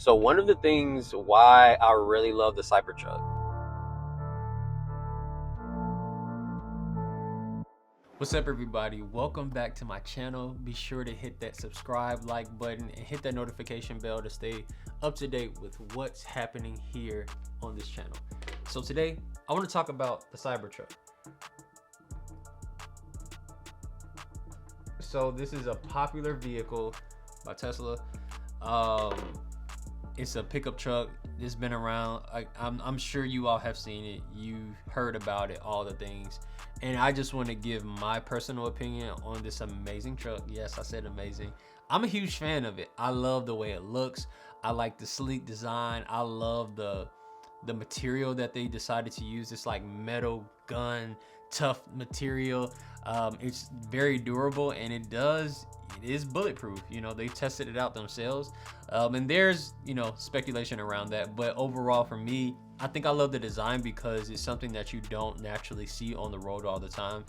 So one of the things why I really love the Cybertruck. What's up, everybody? Welcome back to my channel. Be sure to hit that subscribe, like button, and hit that notification bell to stay up to date with what's happening here on this channel. So today, I want to talk about the Cybertruck. So this is a popular vehicle by Tesla. It's a pickup truck. It's been around. I'm sure you all have seen it. You've heard about it, all the things. And I just want to give my personal opinion on this amazing truck. Yes, I said amazing. I'm a huge fan of it. I love the way it looks. I like the sleek design. I love the material that they decided to use. It's like metal gun tough material. It's very durable, and it is bulletproof. You know, they tested it out themselves, and there's speculation around that, but overall for me, I think I love the design because it's something that you don't naturally see on the road all the time.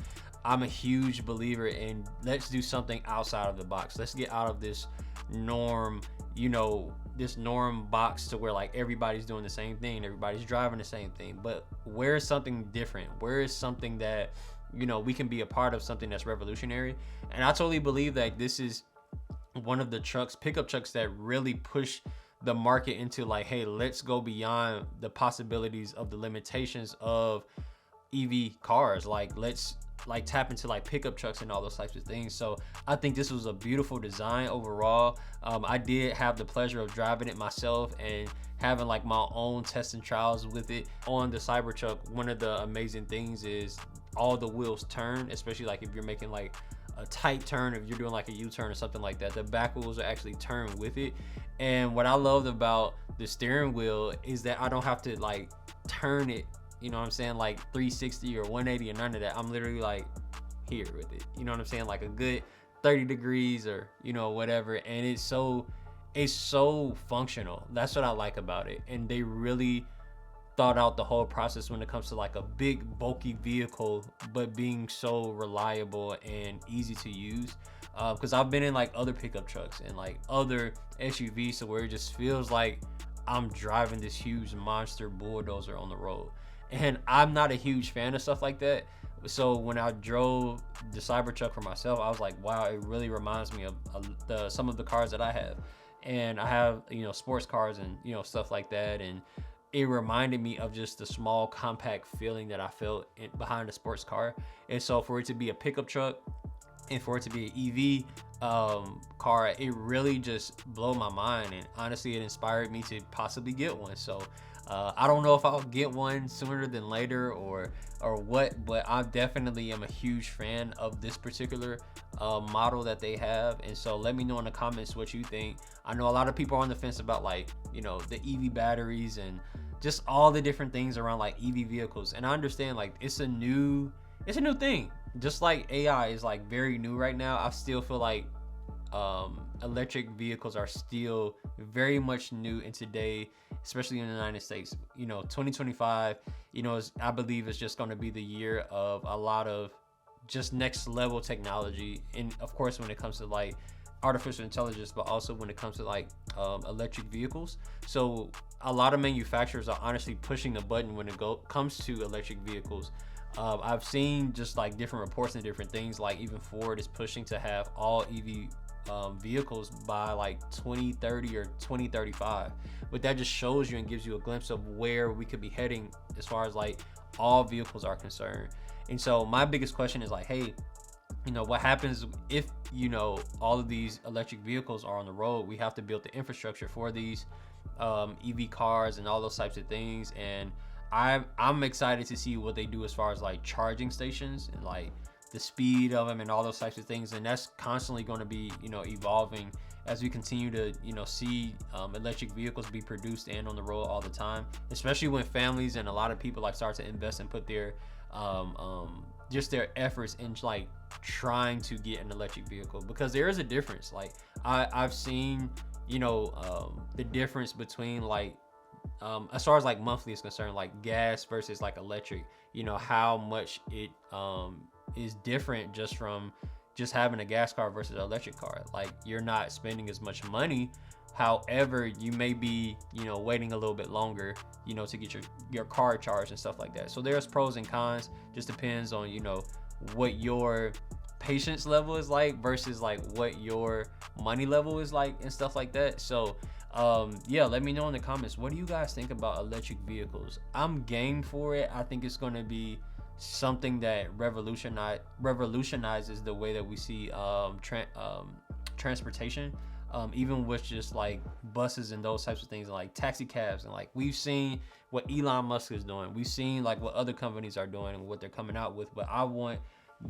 I'm a huge believer in let's do something outside of the box. Let's get out of this norm, this norm box to where like everybody's doing the same thing, everybody's driving the same thing. But where is something different? Where is something that we can be a part of, something that's revolutionary? And I totally believe that this is one of the pickup trucks that really push the market into like, hey, let's go beyond the possibilities of the limitations of EV cars. Like, let's tap into like pickup trucks and all those types of things. So I think this was a beautiful design overall. I did have the pleasure of driving it myself and having like my own tests and trials with it on the Cybertruck. One of the amazing things is all the wheels turn, especially like if you're making like a tight turn, if you're doing like a U-turn or something like that, the back wheels are actually turn with it. And what I loved about the steering wheel is that I don't have to like turn it, like 360 or 180 or none of that. I'm literally like here with it, like a good 30 degrees or whatever. And it's so functional. That's what I like about it. And they really thought out the whole process when it comes to like a big bulky vehicle but being so reliable and easy to use. Because I've been in like other pickup trucks and like other SUVs, so where it just feels like I'm driving this huge monster bulldozer on the road, and I'm not a huge fan of stuff like that. So when I drove the Cybertruck for myself, I was like, wow, it really reminds me of some of the cars that I have. And I have sports cars and stuff like that, and it reminded me of just the small compact feeling that I felt behind a sports car. And so for it to be a pickup truck and for it to be an EV car, it really just blew my mind. And honestly, it inspired me to possibly get one. So I don't know if I'll get one sooner than later or what, but I definitely am a huge fan of this particular model that they have. And so let me know in the comments what you think. I know a lot of people are on the fence about like the EV batteries and just all the different things around like EV vehicles. And I understand like it's a new thing. Just like AI is like very new right now, I still feel like electric vehicles are still very much new in today, especially in the United States. 2025, I believe it's just going to be the year of a lot of just next level technology. And of course, when it comes to like artificial intelligence, but also when it comes to like electric vehicles. So a lot of manufacturers are honestly pushing the button when it comes to electric vehicles. I've seen just like different reports and different things, like even Ford is pushing to have all EV vehicles by like 2030 or 2035. But that just shows you and gives you a glimpse of where we could be heading as far as like all vehicles are concerned. And so my biggest question is like, hey, what happens if all of these electric vehicles are on the road? We have to build the infrastructure for these EV cars and all those types of things. And I'm excited to see what they do as far as like charging stations and like the speed of them and all those types of things. And that's constantly going to be evolving as we continue to see electric vehicles be produced and on the road all the time, especially when families and a lot of people like start to invest and put their just their efforts in like trying to get an electric vehicle, because there is a difference. Like I've seen the difference between like as far as like monthly is concerned, like gas versus like electric, how much it is different just from just having a gas car versus an electric car. Like you're not spending as much money However, you may be, you know, waiting a little bit longer, you know, to get your car charged and stuff like that. So there's pros and cons. Just depends on, you know, what your patience level is like versus like what your money level is like and stuff like that. So yeah, let me know in the comments, what do you guys think about electric vehicles? I'm game for it. I think it's going to be something that revolutionizes the way that we see transportation, even with just like buses and those types of things, and like taxi cabs, and like we've seen what Elon Musk is doing, we've seen like what other companies are doing and what they're coming out with. But I want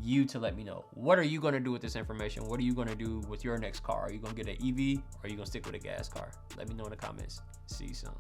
you to let me know, what are you going to do with this information? What are you going to do with your next car? Are you going to get an EV, or are you going to stick with a gas car? Let me know in the comments. See you soon.